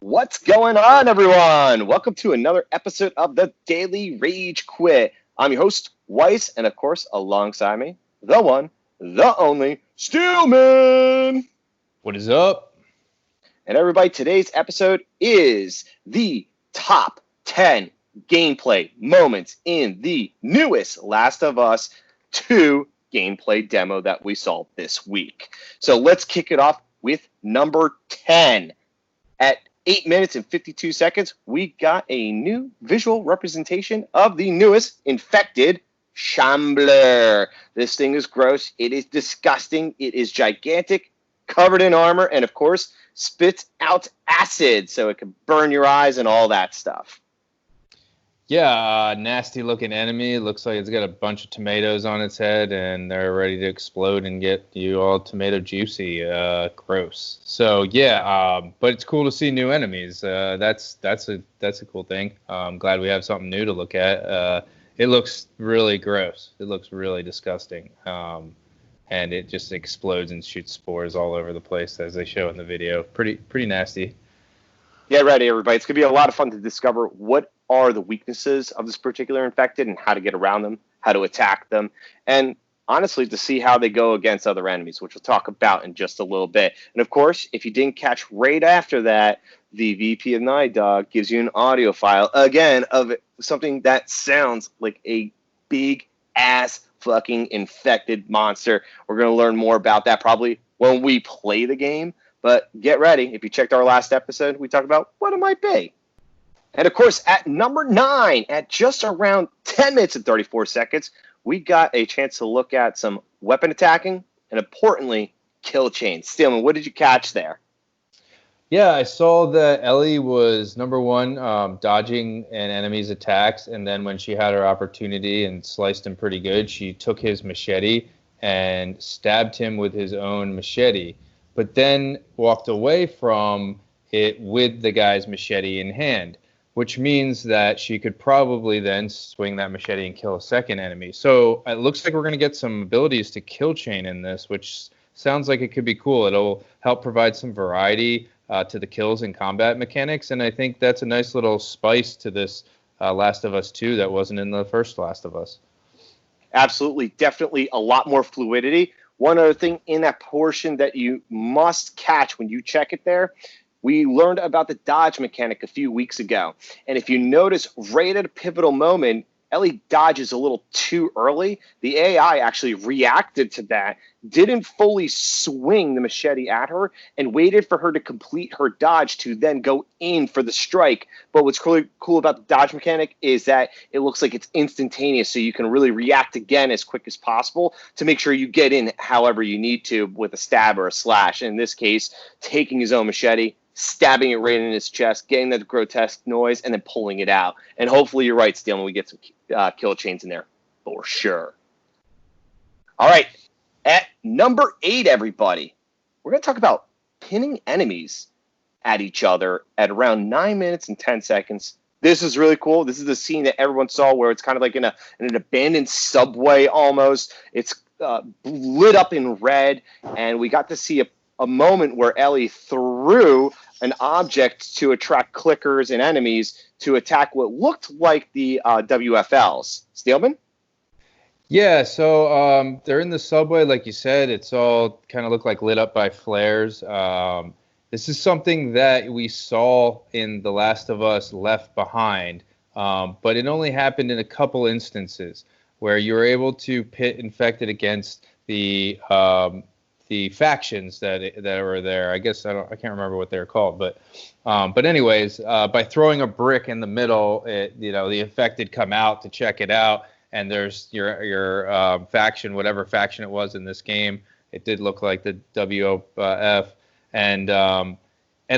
What's going on, everyone? Welcome to another episode of the Daily Rage Quit. I'm your host, Weiss, and of course, alongside me, the one, the only, Steelman. What is up? And everybody, today's episode is the top 10 gameplay moments in the newest Last of Us 2 gameplay demo that we saw this week. So let's kick it off with number 10. At 8 minutes and 52 seconds, we got a new visual representation of the newest infected Shambler. This thing is gross. It is disgusting. It is gigantic, covered in armor, and of course, spits out acid so it can burn your eyes and all that stuff. Yeah, nasty looking enemy. Looks like it's got a bunch of tomatoes on its head and they're ready to explode and get you all tomato juicy. Gross. So yeah, but it's cool to see new enemies. That's a cool thing. I'm glad we have something new to look at. It looks really gross. It looks really disgusting. And it just explodes and shoots spores all over the place as they show in the video. Pretty nasty. Get ready, everybody. It's going to be a lot of fun to discover what are the weaknesses of this particular infected and how to get around them, how to attack them, and honestly to see how they go against other enemies, which we'll talk about in just a little bit. And of course, if you didn't catch right after that, the VP of Night Dog gives you an audio file, again, of something that sounds like a big-ass fucking infected monster. We're going to learn more about that probably when we play the game. But get ready. If you checked our last episode, we talked about what it might be. And of course, at number 9, at just around 10 minutes and 34 seconds, we got a chance to look at some weapon attacking and, importantly, kill chains. Steelman, what did you catch there? Yeah, I saw that Ellie was number one, dodging an enemy's attacks, and then when she had her opportunity and sliced him pretty good, she took his machete and stabbed him with his own machete, but then walked away from it with the guy's machete in hand, which means that she could probably then swing that machete and kill a second enemy. So it looks like we're going to get some abilities to kill chain in this, which sounds like it could be cool. It'll help provide some variety to the kills and combat mechanics, and I think that's a nice little spice to this Last of Us 2 that wasn't in the first Last of Us. Absolutely, definitely a lot more fluidity. One other thing in that portion that you must catch when you check it there, we learned about the dodge mechanic a few weeks ago. And if you notice, right at a pivotal moment, Ellie dodges a little too early. The AI actually reacted to that, didn't fully swing the machete at her, and waited for her to complete her dodge to then go in for the strike. But what's really cool about the dodge mechanic is that it looks like it's instantaneous, so you can really react again as quick as possible to make sure you get in however you need to with a stab or a slash. In this case, taking his own machete, stabbing it right in his chest, getting that grotesque noise, and then pulling it out. And hopefully you're right, Steelman, we get some kill chains in there for sure. All right, at number 8, everybody, we're going to talk about pinning enemies at each other at around 9 minutes and 10 seconds. This is really cool. This is the scene that everyone saw where it's kind of like in an abandoned subway almost. It's lit up in red, and we got to see a moment where Ellie threw an object to attract clickers and enemies to attack what looked like the WFLs. Steelman? Yeah, so they're in the subway, like you said. It's all kind of looked like lit up by flares. This is something that we saw in The Last of Us Left Behind, but it only happened in a couple instances where you were able to pit infected against the factions that were there. I guess I can't remember what they're called, but anyways, by throwing a brick in the middle, the infected come out to check it out, and there's your faction, whatever faction it was in this game. It did look like the WF, and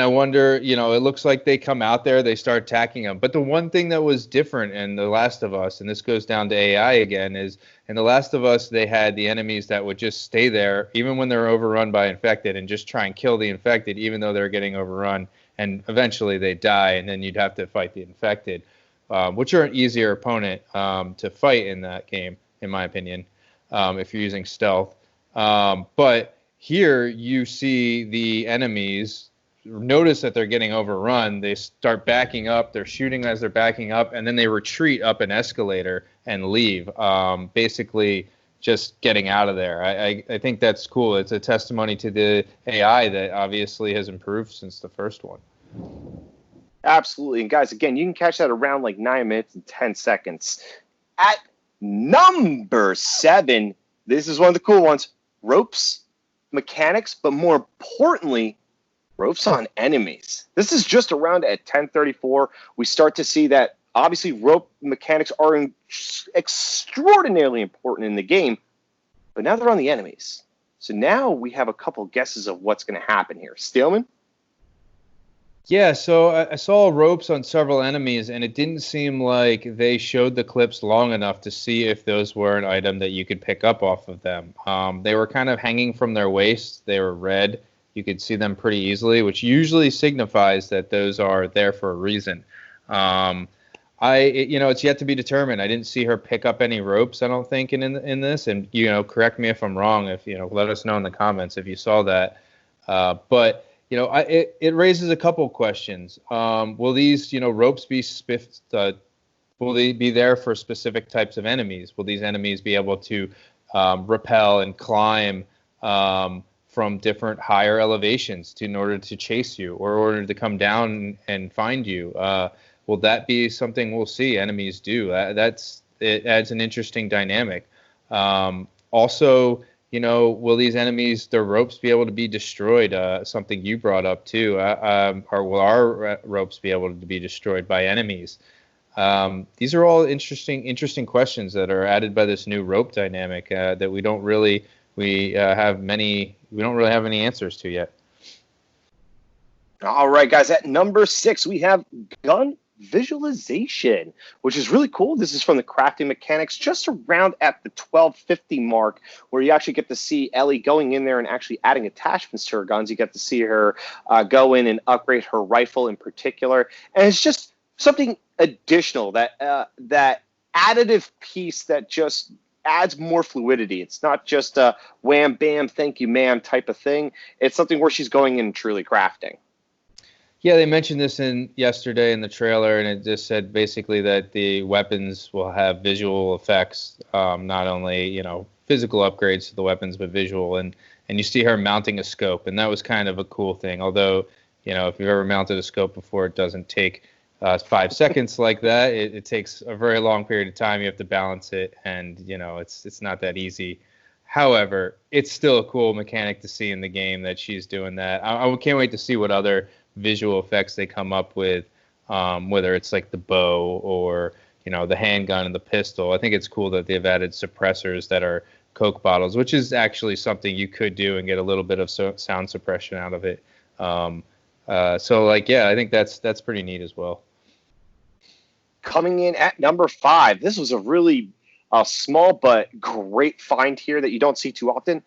I wonder, it looks like they come out there, they start attacking them. But the one thing that was different in The Last of Us, and this goes down to AI again, is in The Last of Us, they had the enemies that would just stay there, even when they're overrun by infected, and just try and kill the infected, even though they're getting overrun. And eventually they die, and then you'd have to fight the infected, which are an easier opponent to fight in that game, in my opinion, if you're using stealth. But here you see the enemies notice that they're getting overrun, they start backing up. They're shooting as they're backing up, and then they retreat up an escalator and leave. Basically, just getting out of there. I think that's cool. It's a testimony to the AI that obviously has improved since the first one. Absolutely. And guys, again, you can catch that around like 9 minutes and 10 seconds. At number 7, this is one of the cool ones. Ropes, mechanics, but more importantly, ropes on enemies. This is just around at 10:34. We start to see that obviously rope mechanics are extraordinarily important in the game, but now they're on the enemies. So now we have a couple guesses of what's going to happen here. Steelman? Yeah, so I saw ropes on several enemies, and it didn't seem like they showed the clips long enough to see if those were an item that you could pick up off of them. They were kind of hanging from their waist. They were red. You could see them pretty easily, which usually signifies that those are there for a reason. It's yet to be determined. I didn't see her pick up any ropes, I don't think, in this. And, correct me if I'm wrong. If, let us know in the comments if you saw that. But it raises a couple questions. Will these, ropes be will they be there for specific types of enemies? Will these enemies be able to rappel and climb from different higher elevations in order to chase you or in order to come down and find you? Will that be something we'll see enemies do? It adds an interesting dynamic. Also, will these enemies, their ropes, be able to be destroyed? Something you brought up too. Or will our ropes be able to be destroyed by enemies? These are all interesting questions that are added by this new rope dynamic that we don't really have any answers to yet. All right, guys. At number 6, we have gun visualization, which is really cool. This is from the crafting mechanics, just around at the 1250 mark, where you actually get to see Ellie going in there and actually adding attachments to her guns. You get to see her go in and upgrade her rifle in particular, and it's just something additional, that additive piece that just adds more fluidity. It's not just a wham bam thank you ma'am type of thing. It's something where she's going in and truly crafting. Yeah, they mentioned this yesterday in the trailer, and it just said basically that the weapons will have visual effects, not only physical upgrades to the weapons, but visual. And you see her mounting a scope, and that was kind of a cool thing. Although if you've ever mounted a scope before, it doesn't take 5 seconds like that. It takes a very long period of time. You have to balance it, and it's not that easy. However, it's still a cool mechanic to see in the game that she's doing that. I can't wait to see what other visual effects they come up with, whether it's like the bow or the handgun and the pistol. I think it's cool that they've added suppressors that are Coke bottles, which is actually something you could do and get a little bit of sound suppression out of it. I think that's pretty neat as well. Coming in at number 5, this was a really small but great find here that you don't see too often,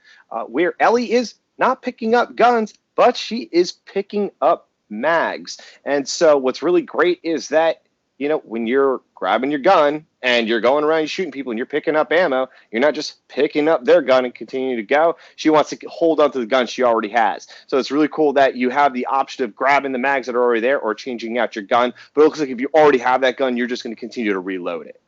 where Ellie is not picking up guns, but she is picking up mags. And so what's really great is that, when you're grabbing your gun and you're going around, you're shooting people and you're picking up ammo, you're not just picking up their gun and continuing to go. She wants to hold on to the gun she already has. So it's really cool that you have the option of grabbing the mags that are already there or changing out your gun. But it looks like if you already have that gun, you're just going to continue to reload it.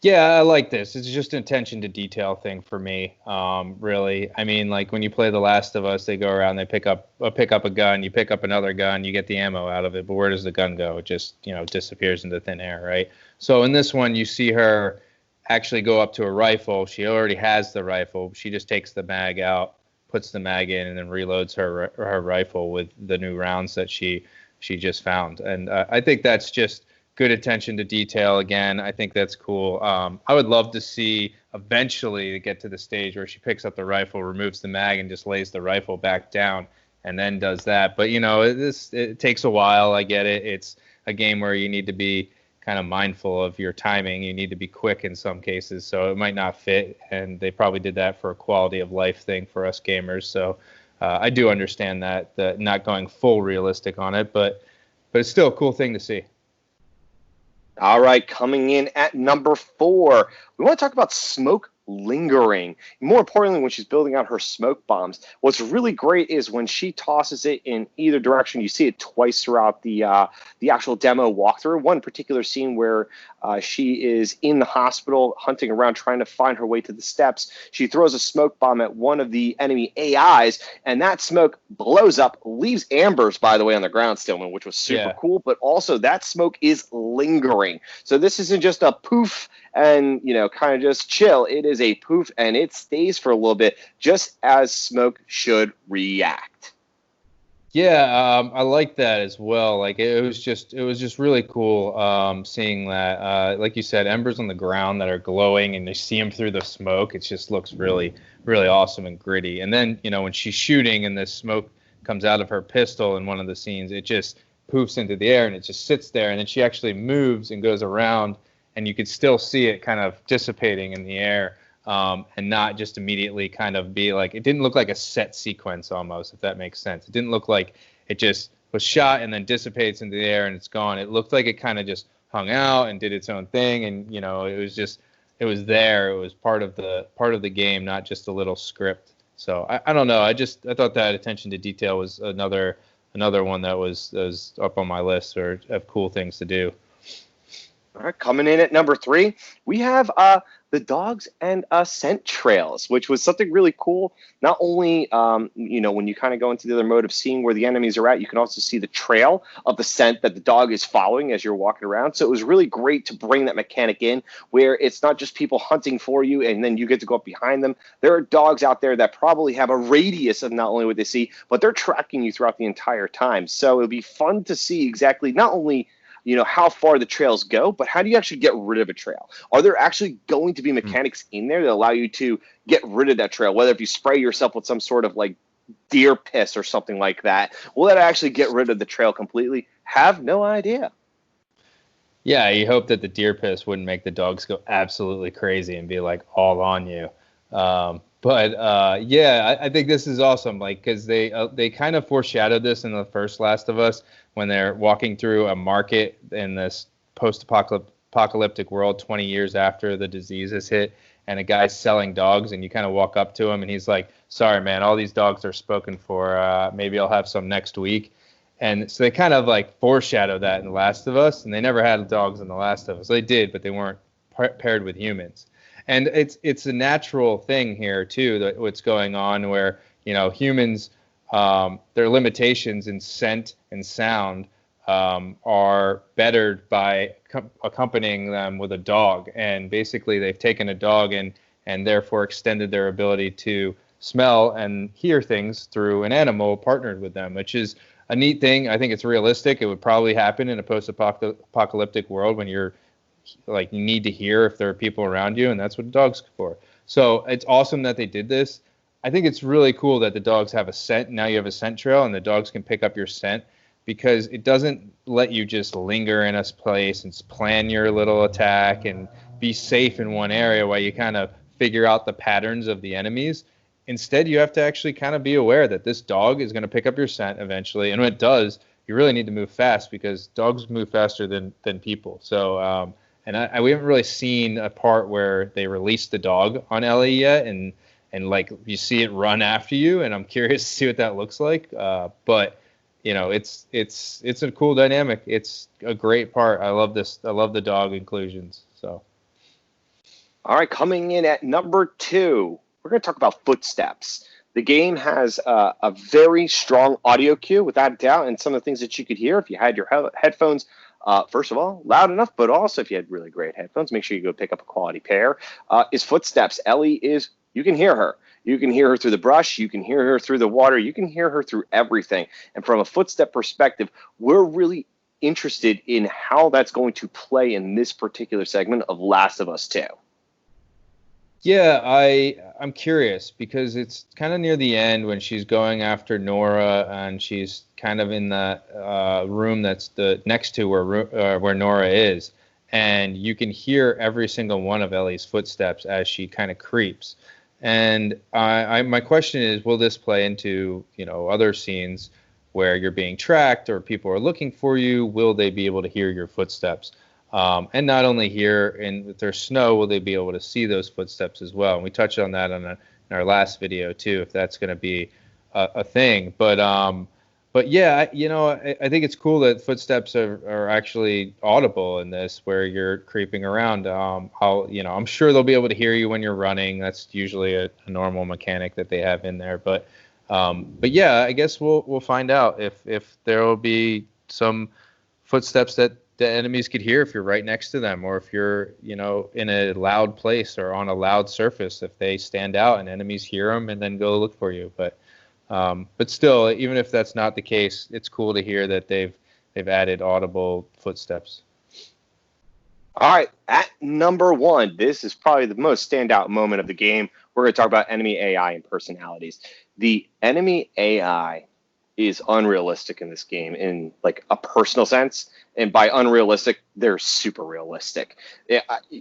Yeah, I like this. It's just an attention to detail thing for me, really. I mean, like when you play The Last of Us, they go around, they pick up a gun, you pick up another gun, you get the ammo out of it, but where does the gun go? It just, disappears into thin air, right? So in this one, you see her actually go up to a rifle. She already has the rifle. She just takes the mag out, puts the mag in, and then reloads her rifle with the new rounds that she just found. And I think that's just good attention to detail. Again, I think that's cool. I would love to see eventually get to the stage where she picks up the rifle, removes the mag, and just lays the rifle back down, and then does that. But it takes a while. I get it. It's a game where you need to be kind of mindful of your timing. You need to be quick in some cases, so it might not fit. And they probably did that for a quality of life thing for us gamers. So I do understand that not going full realistic on it, but it's still a cool thing to see. All right, coming in at number 4, we want to talk about smoke lingering. More importantly, when she's building out her smoke bombs, what's really great is when she tosses it in either direction. You see it twice throughout the actual demo walkthrough. One particular scene where she is in the hospital hunting around trying to find her way to the steps. She throws a smoke bomb at one of the enemy AIs, and that smoke blows up, leaves ambers, by the way, on the ground, Stillman, which was super cool, but also that smoke is lingering. So this isn't just a poof and, kind of just chill. It is a poof, and it stays for a little bit, just as smoke should react. Yeah, I like that as well. Like it was just really cool seeing that. Like you said, embers on the ground that are glowing, and they see them through the smoke. It just looks really, really awesome and gritty. And then when she's shooting and the smoke comes out of her pistol in one of the scenes, it just poofs into the air and it just sits there. And then she actually moves and goes around, and you could still see it kind of dissipating in the air. And not just immediately kind of be like, it didn't look like a set sequence almost, if that makes sense. It didn't look like it just was shot and then dissipates into the air and it's gone. It looked like it kind of just hung out and did its own thing. And, it was there. It was part of the game, not just a little script. So I don't know. I thought that attention to detail was another one that was up on my list or of cool things to do. All right, coming in at number 3, we have the dogs and scent trails, which was something really cool. Not only, when you kind of go into the other mode of seeing where the enemies are at, you can also see the trail of the scent that the dog is following as you're walking around. So it was really great to bring that mechanic in where it's not just people hunting for you and then you get to go up behind them. There are dogs out there that probably have a radius of not only what they see, but they're tracking you throughout the entire time. So it'll be fun to see exactly not only how far the trails go, but how do you actually get rid of a trail? Are there actually going to be mechanics in there that allow you to get rid of that trail? Whether if you spray yourself with some sort of like deer piss or something like that, will that actually get rid of the trail completely? Have no idea. Yeah, you hope that the deer piss wouldn't make the dogs go absolutely crazy and be like all on you. I think this is awesome, like, because they kind of foreshadowed this in the first Last of Us when they're walking through a market in this post-apocalyptic world 20 years after the disease has hit, and a guy's selling dogs, and you kind of walk up to him, and he's like, sorry, man, all these dogs are spoken for. Maybe I'll have some next week. And so they kind of like foreshadow that in The Last of Us, and they never had dogs in The Last of Us. They did, but they weren't paired with humans. And it's a natural thing here too, that what's going on where humans, their limitations in scent and sound are bettered by accompanying them with a dog, and basically they've taken a dog and therefore extended their ability to smell and hear things through an animal partnered with them, which is a neat thing. I think it's realistic. It would probably happen in a post-apocalyptic world when you're like you need to hear if there are people around you, and that's what dogs are for. So it's awesome that they did this. I think it's really cool that the dogs have a scent. Now you have a scent trail, and the dogs can pick up your scent, because it doesn't let you just linger in a place and plan your little attack and be safe in one area while you kind of figure out the patterns of the enemies. Instead, you have to actually kind of be aware that this dog is going to pick up your scent eventually, and when it does, you really need to move fast, because dogs move faster than people. So we haven't really seen a part where they release the dog on Ellie yet, and like you see it run after you, and I'm curious to see what that looks like. But it's a cool dynamic. It's a great part. I love this. I love the dog inclusions. So, all right, coming in at number 2, we're going to talk about footsteps. The game has a very strong audio cue, without a doubt, and some of the things that you could hear if you had your headphones. First of all, loud enough, but also if you had really great headphones, make sure you go pick up a quality pair. Is footsteps. Ellie you can hear her. You can hear her through the brush. You can hear her through the water. You can hear her through everything. And from a footstep perspective, we're really interested in how that's going to play in this particular segment of Last of Us 2. Yeah, I'm curious, because it's kind of near the end when she's going after Nora, and she's kind of in the room that's next to where Nora is, and you can hear every single one of Ellie's footsteps as she kind of creeps. And my question is, will this play into other scenes where you're being tracked or people are looking for you? Will they be able to hear your footsteps? And not only here with their snow will they be able to see those footsteps as well. And we touched on that in our last video too, if that's going to be a thing. But yeah, I think it's cool that footsteps are actually audible in this, where you're creeping around. I'm sure they'll be able to hear you when you're running. That's usually a normal mechanic that they have in there. But yeah, I guess we'll find out if there will be some footsteps that the enemies could hear if you're right next to them, or if you're in a loud place or on a loud surface. If they stand out and enemies hear them and then go look for you, but still, even if that's not the case, it's cool to hear that they've added audible footsteps. All right, at number 1, this is probably the most standout moment of the game. We're going to talk about enemy AI and personalities. The enemy AI is unrealistic in this game in like a personal sense, and by unrealistic, they're super realistic.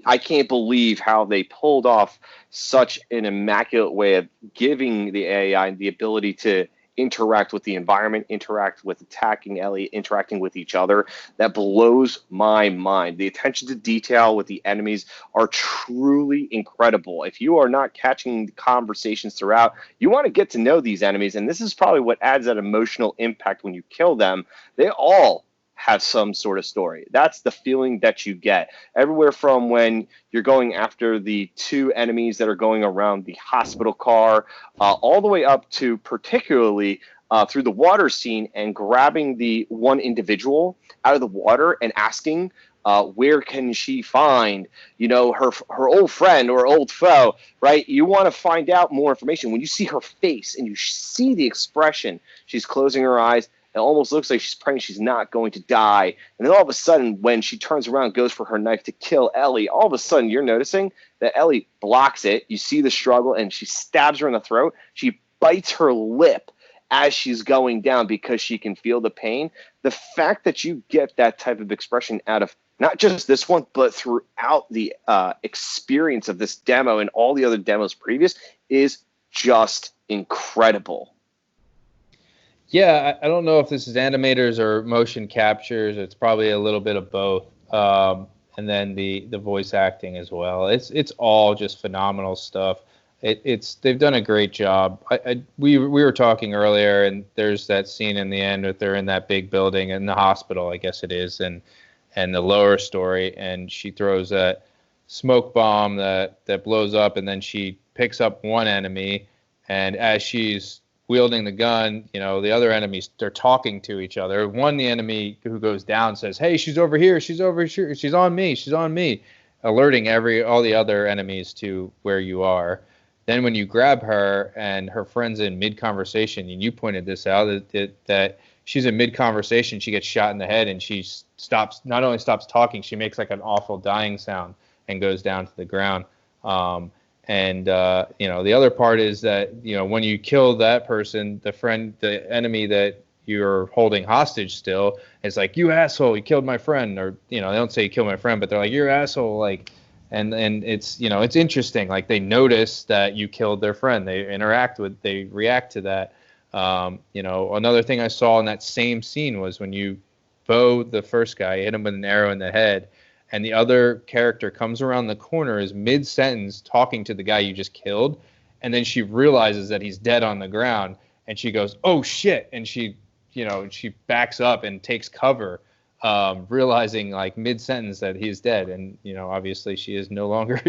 I can't believe how they pulled off such an immaculate way of giving the AI the ability to interact with the environment, interact with attacking Ellie, interacting with each other. That blows my mind. The attention to detail with the enemies are truly incredible. If you are not catching the conversations throughout, you want to get to know these enemies, and this is probably what adds that emotional impact when you kill them. They all have some sort of story. That's the feeling that you get. Everywhere from when you're going after the 2 enemies that are going around the hospital car, all the way up to particularly through the water scene and grabbing the one individual out of the water and asking where can she find, her old friend or old foe, right? You want to find out more information. When you see her face and you see the expression, she's closing her eyes. It almost looks like she's praying she's not going to die. And then all of a sudden, when she turns around, goes for her knife to kill Ellie, all of a sudden you're noticing that Ellie blocks it. You see the struggle, and she stabs her in the throat. She bites her lip as she's going down because she can feel the pain. The fact that you get that type of expression out of not just this one, but throughout the experience of this demo and all the other demos previous is just incredible. Yeah, I don't know if this is animators or motion captures. It's probably a little bit of both, and then the voice acting as well. It's all just phenomenal stuff. They've done a great job. We were talking earlier, and there's that scene in the end that they're in that big building in the hospital, I guess it is, and the lower story, and she throws that smoke bomb that blows up, and then she picks up one enemy, and as she's wielding the gun, the other enemies, they're talking to each other. The enemy who goes down says, "Hey, she's over here, she's over here, she's on me," alerting all the other enemies to where you are. Then when you grab her and her friend's in mid-conversation, and you pointed this out, that she's in mid-conversation, she gets shot in the head, and she not only stops talking, she makes like an awful dying sound and goes down to the ground. The other part is that, when you kill that person, the enemy that you're holding hostage still, it's like, "You asshole, you killed my friend," or, they don't say you killed my friend, but they're like, "You're an asshole," like, and it's, it's interesting. Like, they notice that you killed their friend. They react to that. Another thing I saw in that same scene was when you bow the first guy, hit him with an arrow in the head, and the other character comes around the corner, is mid-sentence talking to the guy you just killed, and then she realizes that he's dead on the ground, and she goes, "Oh shit," and she backs up and takes cover, realizing like mid-sentence that he's dead, and obviously she is no longer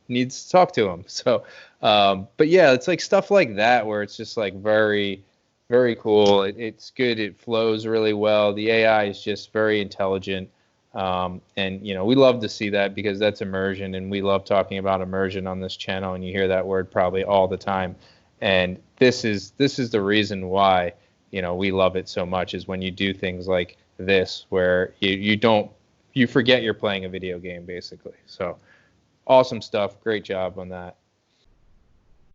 needs to talk to him. So, but yeah, it's like stuff like that where it's just like very, very cool. It's good. It flows really well. The AI is just very intelligent. And we love to see that because that's immersion, and we love talking about immersion on this channel, and you hear that word probably all the time. And this is the reason why we love it so much, is when you do things like this where you forget you're playing a video game, basically. So awesome stuff. Great job on that.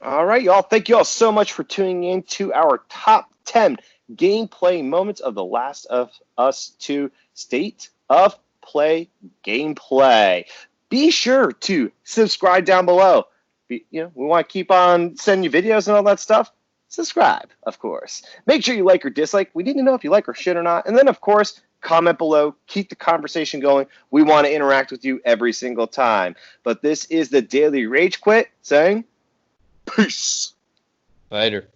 All right, y'all. Thank you all so much for tuning in to our top 10 gameplay moments of The Last of Us 2 State of Play gameplay. Be sure to subscribe down below. We want to keep on sending you videos and all that stuff. Subscribe, of course. Make sure you like or dislike. We need to know if you like our shit or not. And then, of course, comment below, keep the conversation going. We want to interact with you every single time. But this is the Daily Rage Quit saying, peace. Later.